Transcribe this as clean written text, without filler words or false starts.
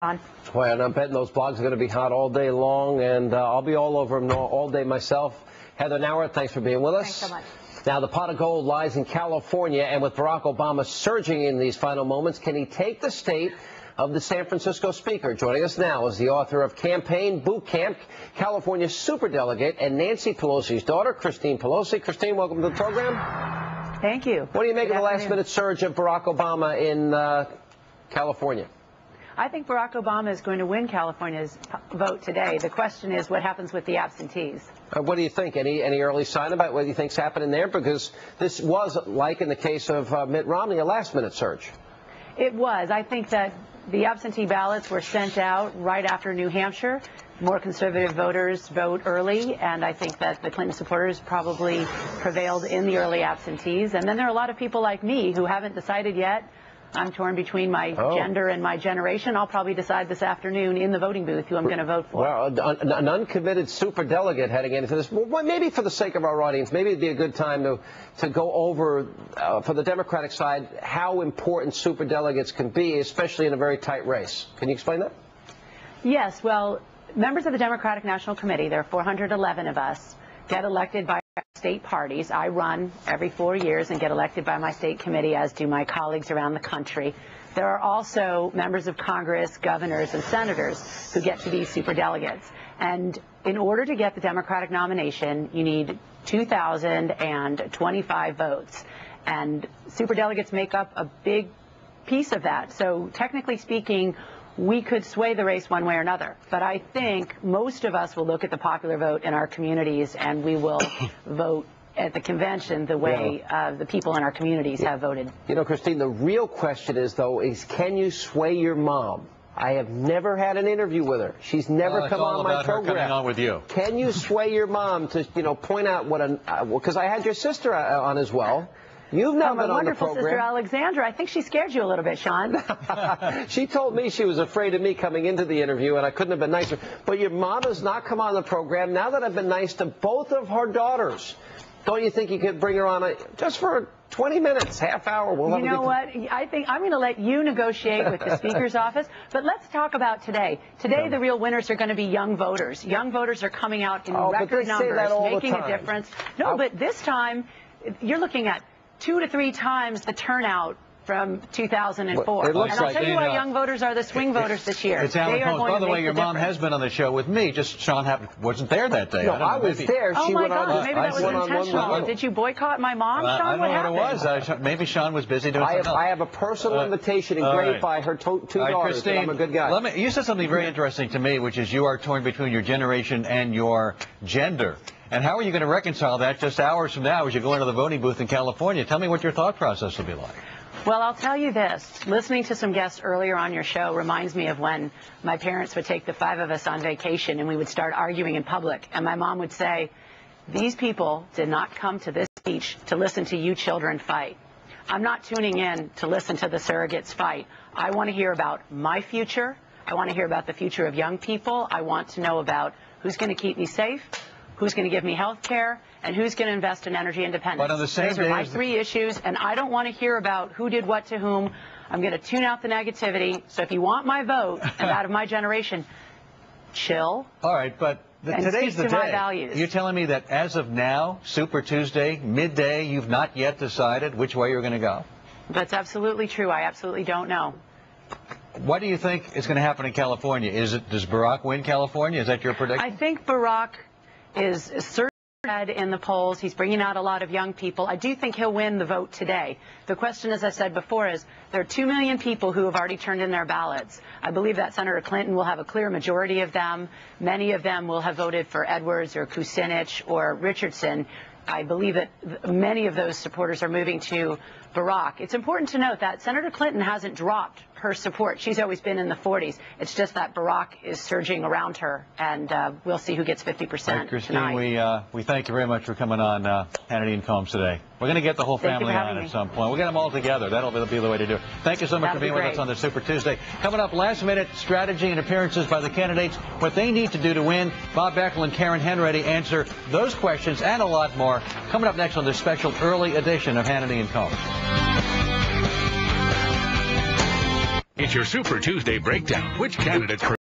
On. Well, and I'm betting those blogs are going to be hot all day long, and I'll be all over them all day myself. Heather Nauert, thanks for being with us. Thanks so much. Now, the pot of gold lies in California, and with Barack Obama surging in these final moments, can he take the state of the San Francisco speaker? Joining us now is the author of Campaign Boot Camp, California superdelegate, and Nancy Pelosi's daughter, Christine Pelosi. Christine, welcome to the program. Thank you. What do you make of the last-minute surge of Barack Obama in California? I think Barack Obama is going to win California's vote today. The question is what happens with the absentees. What do you think? Any early sign about what you think's happening there? Because this was, like in the case of Mitt Romney, a last-minute surge. It was. I think that the absentee ballots were sent out right after New Hampshire. More conservative voters vote early, and I think that the Clinton supporters probably prevailed in the early absentees. And then there are a lot of people like me who haven't decided yet. I'm torn between my gender and my generation. I'll probably decide this afternoon in the voting booth who I'm going to vote for. Well, an uncommitted superdelegate heading into this. Well, maybe for the sake of our audience, maybe it'd be a good time to go over, for the Democratic side, how important superdelegates can be, especially in a very tight race. Can you explain that? Yes. Well, members of the Democratic National Committee, there are 411 of us, get elected by state parties. I run every 4 years and get elected by my state committee, as do my colleagues around the country. There are also members of Congress, governors, and senators who get to be superdelegates. And in order to get the Democratic nomination, you need 2,025 votes. And superdelegates make up a big piece of that. So technically speaking, we could sway the race one way or another. But I think most of us will look at the popular vote in our communities, and we will vote at the convention the way the people in our communities have voted. You know, Christine, the real question is, though, can you sway your mom? I have never had an interview with her. She's never come on my program. Her coming on with you. Can you sway your mom to, point out what because I had your sister on as well. You've not been on the program. My wonderful sister Alexandra. I think she scared you a little bit, Sean. She told me she was afraid of me coming into the interview, and I couldn't have been nicer. But your mom has not come on the program. Now that I've been nice to both of her daughters, don't you think you could bring her on just for 20 minutes, half hour? You know what? I think I'm going to let you negotiate with the Speaker's office. But let's talk about today. Today, the real winners are going to be young voters. Young voters are coming out in record numbers, making a difference. No, but this time, you're looking at 2 to 3 times the turnout from 2004. It looks and I'll like tell you why young voters are the swing voters this year. It's Alan Holmes. By the way, your mom has been on the show with me. Just Sean wasn't there that day. No, I was there. Oh, she my went God. on. Maybe that was intentional. Did you boycott my mom, Sean? I don't know what it was. Maybe Sean was busy doing something else. I have a personal invitation engraved by her two daughters. Christine, I'm a good guy. You said something very interesting to me, which is you are torn between your generation and your gender. And how are you going to reconcile that just hours from now as you go into the voting booth in California? Tell me what your thought process will be like. Well, I'll tell you this. Listening to some guests earlier on your show reminds me of when my parents would take the 5 of us on vacation and we would start arguing in public. And my mom would say, these people did not come to this beach to listen to you children fight. I'm not tuning in to listen to the surrogates fight. I want to hear about my future. I want to hear about the future of young people. I want to know about who's going to keep me safe, who's going to give me health care, and who's going to invest in energy independence. But on the same Those are my 3 issues, and I don't want to hear about who did what to whom. I'm going to tune out the negativity. So if you want my vote and out of my generation, chill. All right, but today's the day. My values. You're telling me that as of now, Super Tuesday, midday, you've not yet decided which way you're going to go? That's absolutely true. I absolutely don't know. What do you think is going to happen in California? Does Barack win California? Is that your prediction? I think Barack is certainly ahead in the polls. He's bringing out a lot of young people. I do think he'll win the vote today. The question, as I said before, is there are 2 million people who have already turned in their ballots. I believe that Senator Clinton will have a clear majority of them. Many of them will have voted for Edwards or Kucinich or Richardson. I believe that many of those supporters are moving to Barack. It's important to note that Senator Clinton hasn't dropped her support. She's always been in the 40s. It's just that Barack is surging around her, and we'll see who gets 50% Christine, tonight. we thank you very much for coming on Hannity and Combs today. We're going to get the whole family on at some point. We'll get them all together. That'll be the way to do it. Thank you so much for being with us on the Super Tuesday. Coming up, last-minute strategy and appearances by the candidates, what they need to do to win. Bob Beckel and Karen Henready answer those questions and a lot more. Coming up next on this special early edition of Hannity and Combs. It's your Super Tuesday breakdown. Which candidate